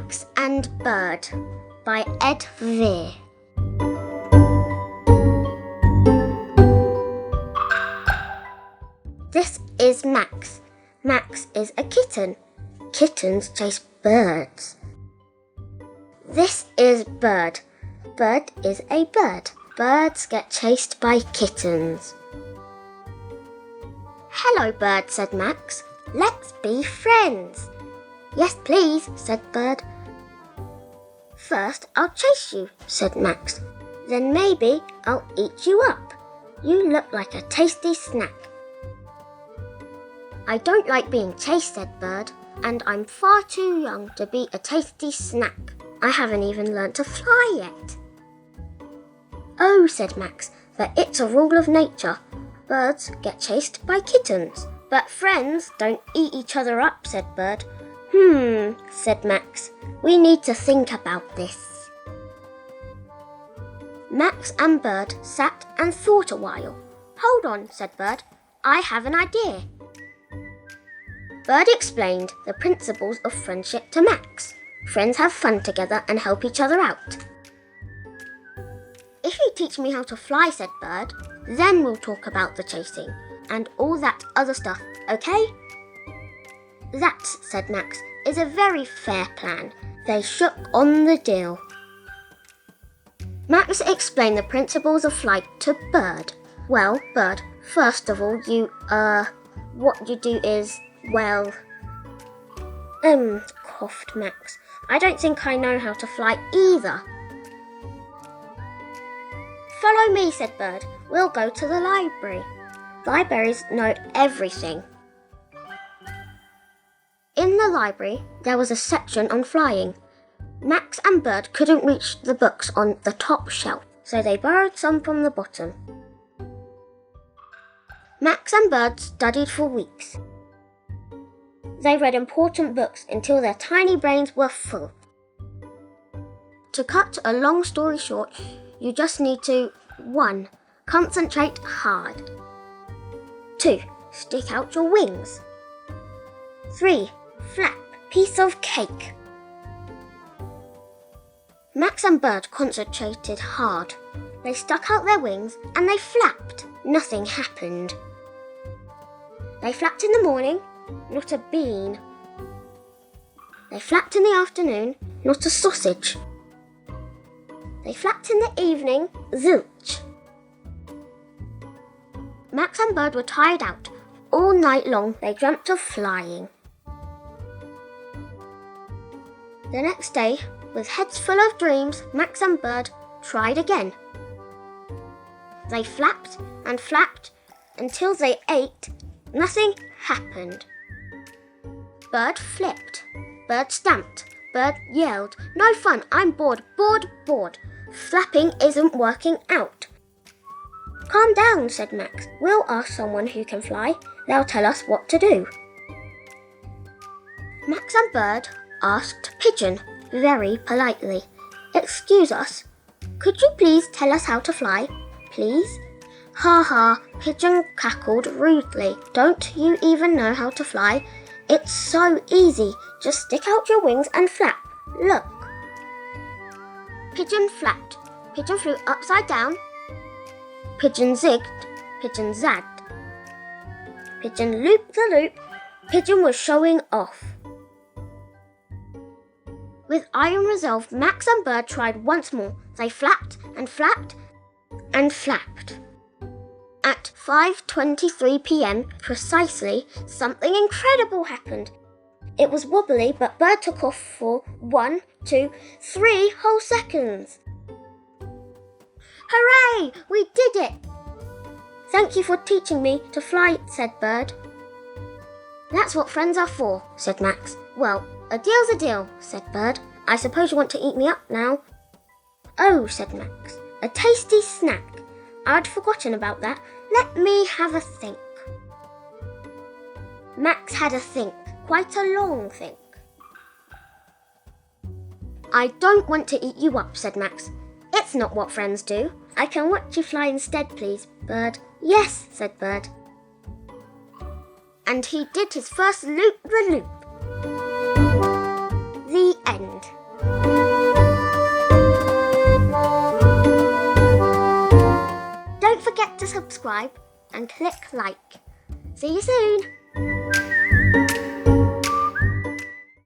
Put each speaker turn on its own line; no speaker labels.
Max and Bird by Ed Veer. This is Max. Max is a kitten. Kittens chase birds. This is Bird. Bird is a bird. Birds get chased by kittens. "Hello, Bird," said Max. "Let's be friends." "Yes, please," said Bird. "First, I'll chase you," said Max. "Then maybe I'll eat you up. You look like a tasty snack." "I don't like being chased," said Bird, "and I'm far too young to be a tasty snack. I haven't even learnt to fly yet." "Oh," said Max, "but it's a rule of nature. Birds get chased by kittens." "But friends don't eat each other up," said Bird. Said Max. "We need to think about this." Max and Bird sat and thought a while. "Hold on," said Bird. "I have an idea." Bird explained the principles of friendship to Max. Friends have fun together and help each other out. "If you teach me how to fly," said Bird, "then we'll talk about the chasing and all that other stuff, okay?" "That," said Max, "is a very fair plan." They shook on the deal. Max explained the principles of flight to Bird. "Well, Bird, first of all, what you do is, well..." Coughed Max. "I don't think I know how to fly either." "Follow me," said Bird. "We'll go to the library. Libraries know everything." In the library, there was a section on flying. Max and Bird couldn't reach the books on the top shelf, so they borrowed some from the bottom. Max and Bird studied for weeks. They read important books until their tiny brains were full. To cut a long story short, you just need to 1. Concentrate hard. 2. Stick out your wings. 3. Flap, piece of cake. Max and Bird concentrated hard. They stuck out their wings and they flapped. Nothing happened. They flapped in the morning, not a bean. They flapped in the afternoon, not a sausage. They flapped in the evening, zilch. Max and Bird were tired out. All night long they dreamt of flying. The next day, with heads full of dreams, Max and Bird tried again. They flapped and flapped until they ate. Nothing happened. Bird flipped. Bird stamped. Bird yelled, "No fun, I'm bored, bored, bored. Flapping isn't working out." "Calm down," said Max. "We'll ask someone who can fly. They'll tell us what to do." Max and Bird asked Pigeon very politely, "Excuse us, could you please tell us how to fly, please?" "Ha ha," Pigeon cackled rudely. "Don't you even know how to fly? It's so easy. Just stick out your wings and flap. Look." Pigeon flapped. Pigeon flew upside down. Pigeon zigged. Pigeon zagged. Pigeon looped the loop. Pigeon was showing off. With iron resolve, Max and Bird tried once more. They flapped and flapped and flapped. At 5:23 p.m. precisely, something incredible happened. It was wobbly, but Bird took off for 1, 2, 3 whole seconds. "Hooray! We did it!" "Thank you for teaching me to fly," said Bird. "That's what friends are for," said Max. "Well, a deal's a deal," said Bird. "I suppose you want to eat me up now." "Oh," said Max, "a tasty snack. I'd forgotten about that. Let me have a think." Max had a think, quite a long think. "I don't want to eat you up," said Max. "It's not what friends do. I can watch you fly instead, please, Bird." "Yes," said Bird. And he did his first loop-the-loop. The end. forget to subscribe and click like. See you soon!